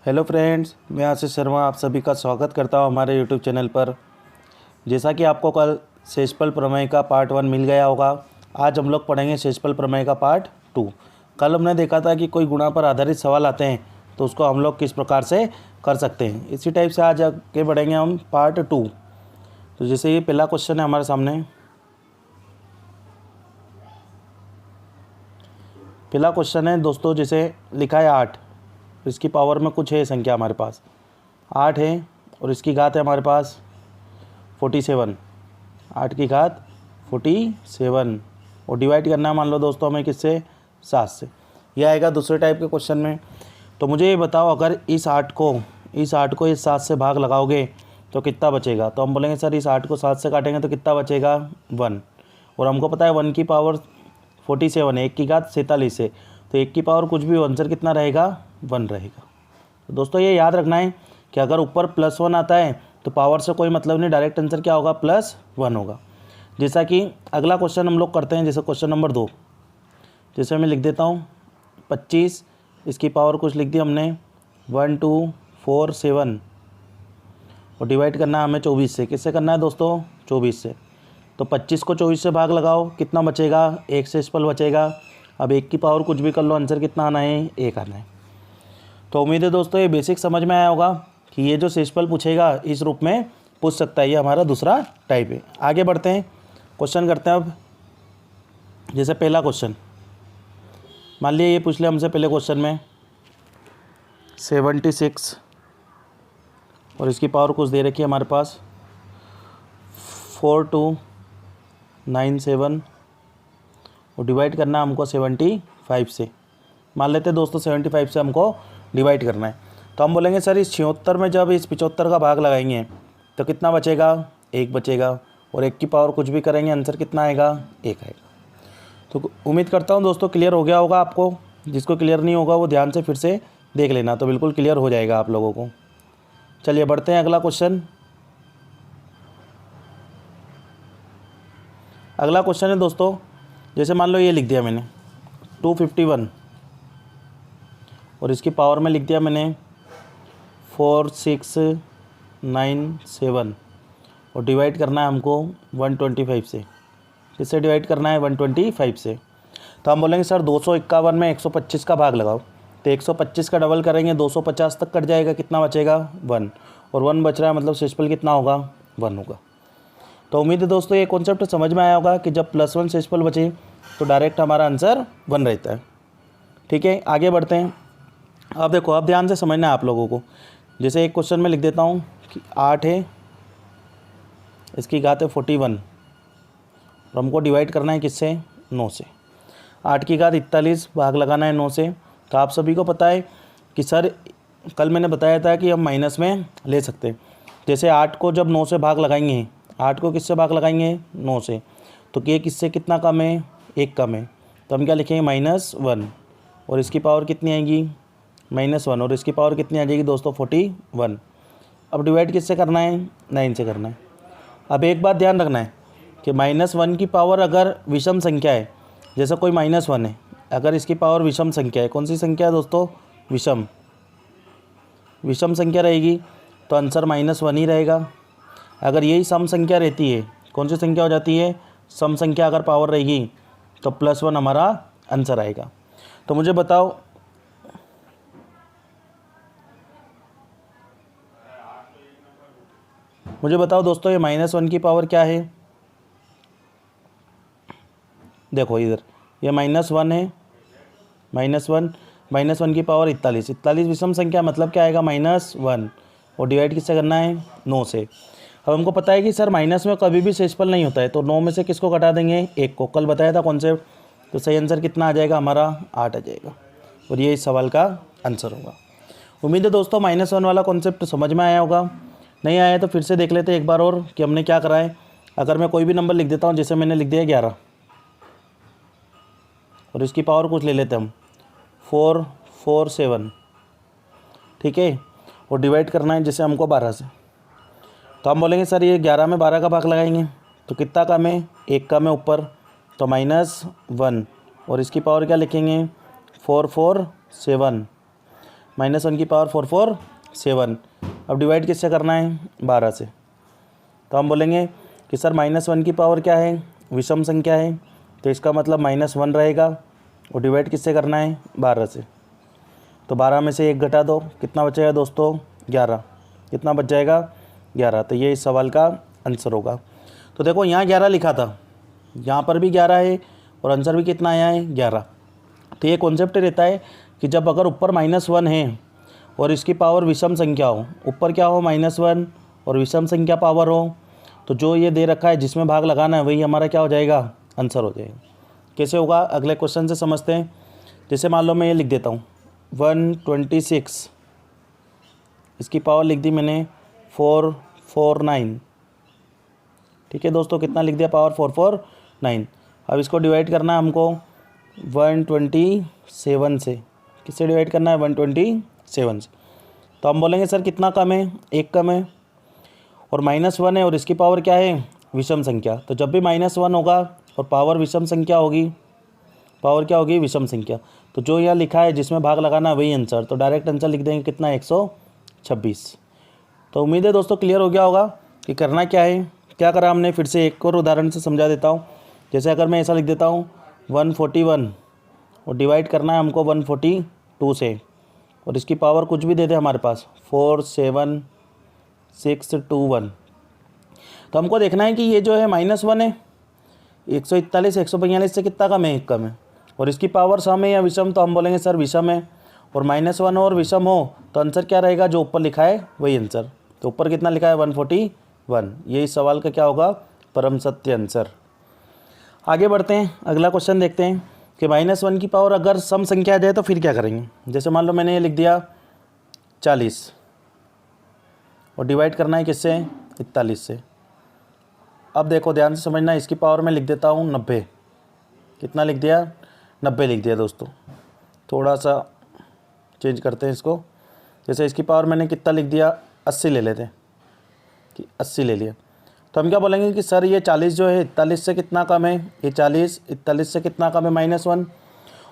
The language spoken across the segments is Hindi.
हेलो फ्रेंड्स, मैं आशीष शर्मा आप सभी का स्वागत करता हूं हमारे यूट्यूब चैनल पर। जैसा कि आपको कल शेषफल प्रमेय का पार्ट 1 मिल गया होगा, आज हम लोग पढ़ेंगे शेषफल प्रमेय का पार्ट 2। कल हमने देखा था कि कोई गुणा पर आधारित सवाल आते हैं तो उसको हम लोग किस प्रकार से कर सकते हैं। इसी टाइप से आज आगे बढ़ेंगे हम पार्ट 2। तो जैसे ये पहला क्वेश्चन है हमारे सामने। पहला क्वेश्चन है दोस्तों, जैसे लिखा है 8, इसकी पावर में कुछ है संख्या हमारे पास 8 है और इसकी घात है हमारे पास 47। 8 की घात 47 और डिवाइड करना है मान लो दोस्तों हमें किससे, 7 से। यह आएगा दूसरे टाइप के क्वेश्चन में। तो मुझे ये बताओ, अगर इस 8 को इस 7 से भाग लगाओगे तो कितना बचेगा। तो हम बोलेंगे सर इस 8 को 7 से काटेंगे तो कितना बचेगा, 1। और हमको पता है 1 की पावर 47 है, 1 की घात 47 है, तो 1 की पावर कुछ भी आंसर कितना रहेगा, 1 रहेगा। तो दोस्तों ये याद रखना है कि अगर ऊपर +1 आता है तो पावर से कोई मतलब नहीं, डायरेक्ट आंसर क्या होगा, +1 होगा। जैसा कि अगला क्वेश्चन हम लोग करते हैं, जैसे क्वेश्चन नंबर 2। जैसे मैं लिख देता हूँ 25, इसकी पावर कुछ लिख दी हमने 1 2 4 7 और डिवाइड करना है हमें 24 से। किससे करना है दोस्तों, 24 से। तो 25 को 24 से भाग लगाओ, कितना बचेगा, 1 शेषफल बचेगा। अब 1 की पावर कुछ भी कर लो, आंसर कितना आना है, 1 आना है। तो उम्मीद है दोस्तों ये बेसिक समझ में आया होगा कि ये जो शेषफल पूछेगा इस रूप में पूछ सकता है। ये हमारा दूसरा टाइप है। आगे बढ़ते हैं, क्वेश्चन करते हैं अब। जैसे पहला क्वेश्चन मान लिया ये पूछ लिया हमसे पहले क्वेश्चन में 76 और इसकी पावर कुछ दे रखी है हमारे पास 4297 और डिवाइड करना है हमको 75 से। मान लेते हैं दोस्तों 75 से हमको डिवाइड करना है। तो हम बोलेंगे सर इस 76 में जब इस 75 का भाग लगाएंगे तो कितना बचेगा, 1 बचेगा। और 1 की पावर कुछ भी करेंगे, आंसर कितना आएगा, 1 आएगा। तो उम्मीद करता हूँ दोस्तों क्लियर हो गया होगा आपको। जिसको क्लियर नहीं होगा वो ध्यान से फिर से देख लेना, तो बिल्कुल क्लियर हो जाएगा आप लोगों को। चलिए बढ़ते हैं अगला क्वेश्चन। अगला क्वेश्चन है दोस्तों, जैसे मान लो ये लिख दिया मैंने 251 और इसकी पावर में लिख दिया मैंने 4697 और डिवाइड करना है हमको 125 से। किससे डिवाइड करना है, 125 से। तो हम बोलेंगे सर 251 में 125 का भाग लगाओ, तो 125 का डबल करेंगे 250 तक कट जाएगा, कितना बचेगा, 1। और 1 बच रहा है मतलब शेषफल कितना होगा, 1 होगा। तो उम्मीद है दोस्तों ये कॉन्सेप्ट समझ में आया होगा कि जब +1 शेषफल बचे तो डायरेक्ट हमारा आंसर 1 रहता है। ठीक है, आगे बढ़ते हैं। अब देखो, अब ध्यान से समझना है आप लोगों को। जैसे एक क्वेश्चन में लिख देता हूँ कि 8 है, इसकी घात है 41 और हमको डिवाइड करना है किससे, 9 से। 8 की घात 41 भाग लगाना है 9 से। तो आप सभी को पता है कि सर कल मैंने बताया था कि हम माइनस में ले सकते हैं। जैसे 8 को जब 9 से भाग लगाएंगे, 8 को किससे भाग लगाएंगे, 9 से, तो ये किससे कितना कम है, 1 कम है। तो हम क्या लिखेंगे, -1 और इसकी पावर कितनी आएगी, -1 और इसकी पावर कितनी आ जाएगी दोस्तों, 41। अब डिवाइड किससे करना है, 9 से करना है। अब एक बात ध्यान रखना है कि -1 की पावर अगर विषम संख्या है, जैसे कोई -1 है, अगर इसकी पावर विषम संख्या है, कौन सी संख्या है दोस्तों, विषम संख्या रहेगी तो आंसर -1 ही रहेगा। अगर यही सम संख्या रहती है, कौन सी संख्या हो जाती है, सम संख्या अगर पावर रहेगी तो +1 हमारा आंसर आएगा। तो मुझे बताओ दोस्तों ये -1 की पावर क्या है। देखो इधर ये -1 है, -1 की पावर 41 विषम संख्या मतलब क्या आएगा, -1 और डिवाइड किससे करना है, 9 से। अब हमको पता है कि सर माइनस में कभी भी शेषफल नहीं होता है, तो 9 में से किसको घटा देंगे, 1 को। कल बताया था कॉन्सेप्ट। तो सही आंसर कितना आ जाएगा हमारा, 8 आ जाएगा और ये इस सवाल का आंसर होगा। उम्मीद है दोस्तों -1 वाला कॉन्सेप्ट समझ में आया होगा। नहीं आया तो फिर से देख लेते हैं एक बार और कि हमने क्या करा है। अगर मैं कोई भी नंबर लिख देता हूँ, जैसे मैंने लिख दिया 11 और इसकी पावर कुछ ले लेते हम 447, ठीक है, और डिवाइड करना है जैसे हमको 12 से। तो हम बोलेंगे सर ये 11 में 12 का भाग लगाएंगे तो कितना कम है, 1 कम है ऊपर, तो -1 और इसकी पावर क्या लिखेंगे, 447। -1 की पावर 447। अब डिवाइड किससे करना है? 12 से। तो हम बोलेंगे कि सर -1 की पावर क्या है? विषम संख्या है, तो इसका मतलब -1 रहेगा और डिवाइड किससे करना है? 12 से। तो 12 में से 1 घटा दो, कितना बचेगा दोस्तों? 11। कितना बच जाएगा? 11। तो ये इस सवाल का आंसर होगा। तो देखो यहाँ 11 लिखा था, यहाँ पर भी 11 है और आंसर भी कितना आया है? 11। तो ये कॉन्सेप्ट रहता है कि जब अगर ऊपर -1 है और इसकी पावर विषम संख्या हो, ऊपर क्या हो? -1 और विषम संख्या पावर हो, तो जो ये दे रखा है जिसमें भाग लगाना है वही हमारा क्या हो जाएगा? आंसर हो जाएगा। कैसे होगा? अगले क्वेश्चन से समझते हैं। जैसे मान लो मैं ये लिख देता हूँ 126, इसकी पावर लिख दी मैंने 449। ठीक है दोस्तों, कितना लिख दिया? पावर 449। अब इसको डिवाइड करना है हमको 127 से। किससे डिवाइड करना है? 127 से। तो हम बोलेंगे सर कितना कम है? 1 कम है और -1 है और इसकी पावर क्या है? विषम संख्या। तो जब भी -1 होगा और पावर विषम संख्या होगी, पावर क्या होगी? विषम संख्या। तो जो यहाँ लिखा है जिसमें भाग लगाना है वही आंसर। तो डायरेक्ट आंसर लिख देंगे कितना? 126। तो उम्मीद है दोस्तों क्लियर हो गया होगा कि करना क्या है। क्या करा हमने, फिर से एक और उदाहरण से समझा देता हूँ। जैसे अगर मैं ऐसा लिख देता हूँ 141 और डिवाइड करना है हमको 142 से, और इसकी पावर कुछ भी दे दे हमारे पास 47621। तो हमको देखना है कि ये जो है -1 है, 141 142 से कितना कम है? 1 कम है, और इसकी पावर सम है या विषम? तो हम बोलेंगे सर विषम है, और -1 और विषम हो तो आंसर क्या रहेगा? जो ऊपर लिखा है वही आंसर। तो ऊपर कितना लिखा है? 141। ये इस सवाल का क्या होगा? परम सत्य आंसर। आगे बढ़ते हैं, अगला क्वेश्चन देखते हैं कि -1 की पावर अगर सम संख्या आ जाए तो फिर क्या करेंगे। जैसे मान लो मैंने ये लिख दिया 40 और डिवाइड करना है किससे? 41 से। अब देखो ध्यान से समझना, इसकी पावर में लिख देता हूँ 90। कितना लिख दिया? 90 लिख दिया दोस्तों। थोड़ा सा चेंज करते हैं इसको। जैसे इसकी पावर मैंने कितना लिख दिया? 80 ले लेते हैं कि 80 ले लिया। तो हम क्या बोलेंगे कि सर ये 40 जो है 41 से कितना कम है? ये 40 41 से कितना कम है? -1।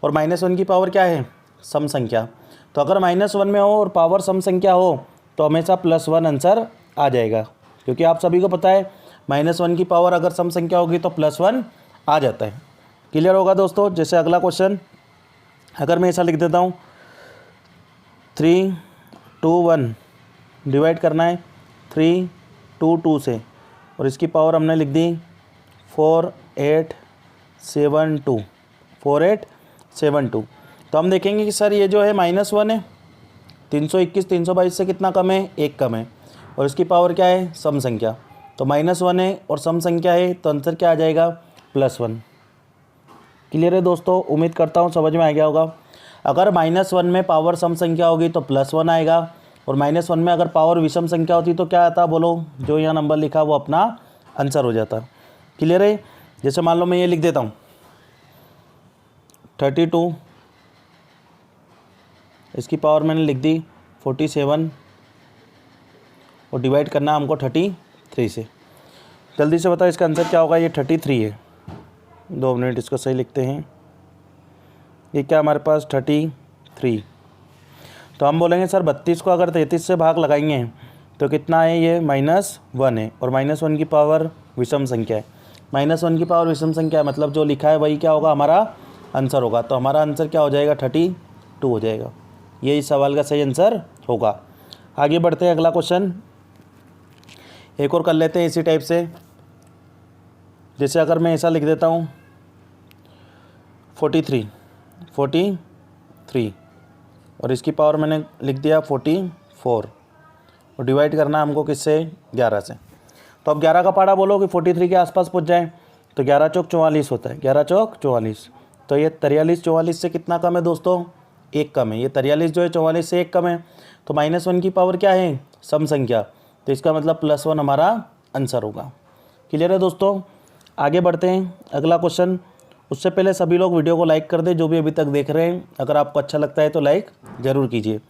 और -1 की पावर क्या है? सम संख्या। तो अगर -1 में हो और पावर सम संख्या हो तो हमेशा +1 आंसर आ जाएगा, क्योंकि आप सभी को पता है -1 की पावर अगर सम संख्या होगी तो +1 आ जाता है। क्लियर होगा दोस्तों। जैसे अगला क्वेश्चन अगर मैं ऐसा लिख देता हूँ 321, डिवाइड करना है 322 से, और इसकी पावर हमने लिख दी 4872। तो हम देखेंगे कि सर ये जो है -1 है, 321 322 से कितना कम है? 1 कम है, और इसकी पावर क्या है? सम संख्या। तो -1 है और सम संख्या है तो आंसर क्या आ जाएगा? +1। क्लियर है दोस्तों, उम्मीद करता हूँ समझ में आ गया होगा। अगर -1 में पावर सम संख्या होगी तो +1 आएगा, और -1 में अगर पावर विषम संख्या होती तो क्या आता? बोलो, जो यहाँ नंबर लिखा वो अपना आंसर हो जाता। क्लियर है। जैसे मान लो मैं ये लिख देता हूँ 32, इसकी पावर मैंने लिख दी 47 और डिवाइड करना हमको 33 से। जल्दी से बताओ इसका आंसर क्या होगा? ये 33 है। 2 मिनट इसको सही लिखते हैं। ये क्या हमारे पास? 33। तो हम बोलेंगे सर 32 को अगर 33 से भाग लगाएंगे तो कितना है? ये -1 है, और -1 की पावर विषम संख्या है। -1 की पावर विषम संख्या है, मतलब जो लिखा है वही क्या होगा? हमारा आंसर होगा। तो हमारा आंसर क्या हो जाएगा? 32 हो जाएगा। ये इस सवाल का सही आंसर होगा। आगे बढ़ते हैं, अगला क्वेश्चन एक और कर लेते हैं इसी टाइप से। जैसे अगर मैं ऐसा लिख देता हूँ 43 और इसकी पावर मैंने लिख दिया 44, और डिवाइड करना हमको किससे? 11 से। तो अब 11 का पाड़ा बोलो कि 43 के आसपास पहुंच जाए, तो 11 चौक 44 होता है। 11 चौक 44, तो ये 43 44 से कितना कम है दोस्तों? 1 कम है। ये 43 जो है 44 से 1 कम है, तो -1 की पावर क्या है? सम संख्या। तो इसका मतलब +1 हमारा आंसर होगा। क्लियर है दोस्तों। आगे बढ़ते हैं, अगला क्वेश्चन। उससे पहले सभी लोग वीडियो को लाइक कर दें, जो भी अभी तक देख रहे हैं। अगर आपको अच्छा लगता है तो लाइक ज़रूर कीजिए।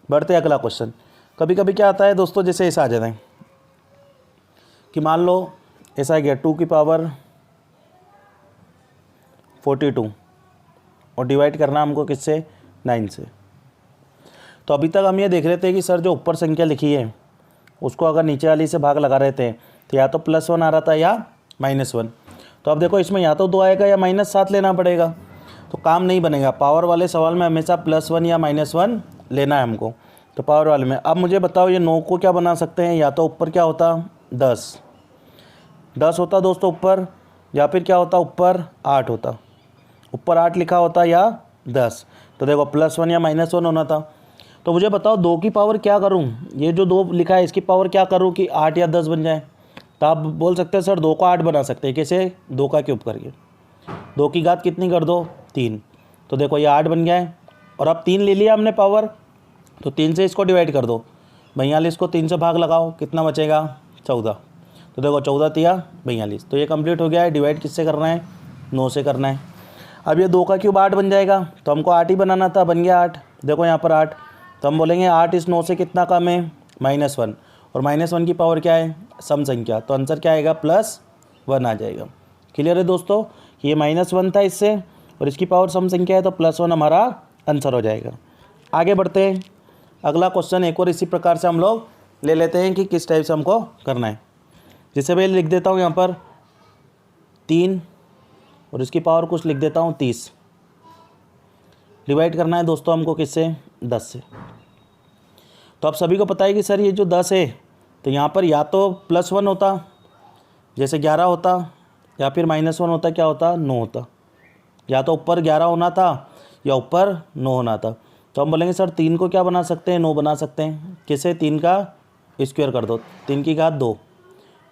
बढ़ते हैं अगला क्वेश्चन। कभी कभी क्या आता है दोस्तों, जैसे ऐसा आ जाता है कि मान लो ऐसा आ गया 2 की पावर 42 और डिवाइड करना हमको किससे? 9 से। तो अभी तक हम ये देख रहे थे कि सर जो ऊपर संख्या लिखी है उसको अगर नीचे वाली से भाग लगा रहे थे तो या तो +1 आ रहा था या -1। तो अब देखो इसमें या तो 2 आएगा या -7 लेना पड़ेगा, तो काम नहीं बनेगा। पावर वाले सवाल में हमेशा +1 या -1 लेना है हमको। तो पावर वाले में अब मुझे बताओ ये 9 को क्या बना सकते हैं, या तो ऊपर क्या होता 10 होता दोस्तों ऊपर, या फिर क्या होता ऊपर 8 होता, ऊपर 8 लिखा होता या 10। तो देखो +1 या -1 होना था। तो मुझे बताओ 2 की पावर क्या करूं, ये जो 2 लिखा है इसकी पावर क्या करूं कि 8 या 10 बन जाए। तो आप बोल सकते हैं सर 2 को 8 बना सकते हैं, कैसे, 2 का क्यूब करके। 2 की घात कितनी कर दो 3, तो देखो ये 8 बन गया है। और अब 3 ले लिया हमने पावर, तो 3 से इसको डिवाइड कर दो। 42 को 3 से भाग लगाओ, कितना बचेगा 14। तो देखो 14 तिया 42, तो ये कंप्लीट हो गया है। डिवाइड किससे करना है, 9 से करना है। अब ये 2 का क्यूब 8 बन जाएगा, तो हमको 8 ही बनाना था, बन गया 8। देखो यहाँ पर 8, तो हम बोलेंगे 8 इस 9 से कितना कम है -1, और -1 की पावर क्या है सम संख्या, तो आंसर क्या आएगा +1 आ जाएगा। क्लियर है दोस्तों, ये -1 था इससे और इसकी पावर सम संख्या है, तो +1 हमारा आंसर हो जाएगा। आगे बढ़ते हैं, अगला क्वेश्चन एक और इसी प्रकार से हम लोग ले लेते हैं कि किस टाइप से हमको करना है। जिसे मैं लिख देता हूँ यहाँ पर 3 और इसकी पावर कुछ लिख देता हूँ 30। डिवाइड करना है दोस्तों हमको किससे, 10 से। तो आप सभी को पता है कि सर ये जो 10 है तो यहाँ पर या तो +1 होता जैसे 11 होता, या फिर -1 होता, क्या होता 9 होता। या तो ऊपर 11 होना था या ऊपर 9 होना था। तो हम बोलेंगे सर 3 को क्या बना सकते हैं, 9 बना सकते हैं। कैसे, 3 का स्क्वायर कर दो, 3 की घात 2।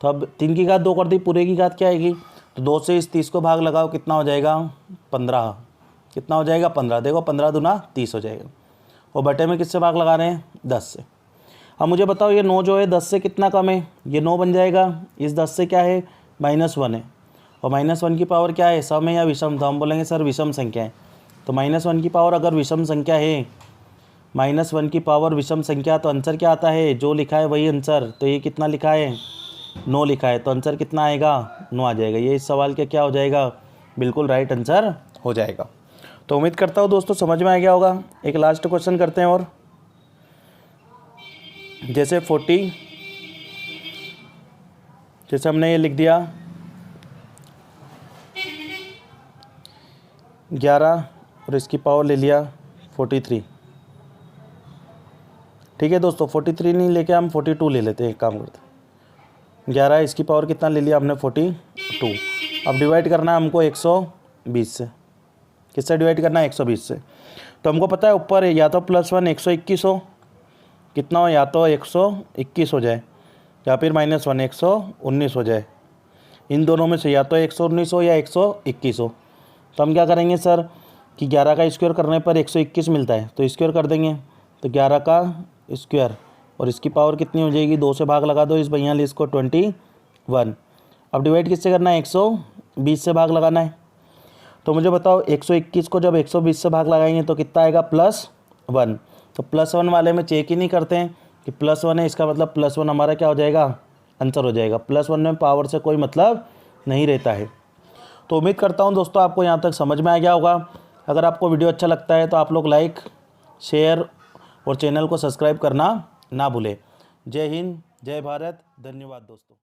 तो अब 3 की घात 2 कर दी, पूरे की घात क्या आएगी, तो 2 से इस 30 को भाग लगाओ, कितना हो जाएगा 15। कितना हो जाएगा 15, देखो 15 दूना 30 हो जाएगा। और बटे में किससे भाग लगा रहे हैं 10 से। अब मुझे बताओ ये 9 जो है 10 से कितना कम है, ये 9 बन जाएगा। इस 10 से क्या है -1 है, और -1 की पावर क्या है सम है या विषम, तो हम बोलेंगे सर विषम संख्या है। तो -1 की पावर अगर विषम संख्या है, -1 की पावर विषम संख्या, तो आंसर क्या आता है, जो लिखा है वही आंसर। तो ये कितना लिखा है 9 लिखा है, तो आंसर कितना आएगा 9 आ जाएगा। ये इस सवाल का क्या हो जाएगा, बिल्कुल राइट आंसर हो जाएगा। तो उम्मीद करता हूँ दोस्तों समझ में आ गया होगा। एक लास्ट क्वेश्चन करते हैं, और जैसे 40, जैसे हमने ये लिख दिया 11 और इसकी पावर ले लिया 43। ठीक है दोस्तों, 43 नहीं लेके हम 42 ले लेते हैं। एक काम करते हैं, 11 इसकी पावर कितना ले लिया हमने 42। अब डिवाइड करना है हमको 120 से। किससे डिवाइड करना है 120 से। तो हमको पता है ऊपर या तो +1 121 हो, कितना हो, या तो 121 हो जाए, या फिर -1 119 हो जाए। इन दोनों में से या तो 119 हो या 121 हो। तो हम क्या करेंगे सर कि 11 का स्क्वायर करने पर 121 मिलता है, तो स्क्वायर कर देंगे। तो 11 का स्क्वायर और इसकी पावर कितनी हो जाएगी, 2 से भाग लगा दो इस 42 को, 21। अब डिवाइड किससे करना है 120 से भाग लगाना है। तो मुझे बताओ 121 को जब 120 से भाग लगाएंगे तो कितना आएगा +1। तो +1 वाले में चेक ही नहीं करते हैं कि +1 है, इसका मतलब +1 हमारा क्या हो जाएगा आंसर हो जाएगा। +1 में पावर से कोई मतलब नहीं रहता है। तो उम्मीद करता हूँ दोस्तों आपको यहाँ तक समझ में आ गया होगा। अगर आपको वीडियो अच्छा लगता है तो आप लोग लाइक, शेयर और चैनल को सब्सक्राइब करना ना भूलें। जय हिंद, जय भारत, धन्यवाद दोस्तों।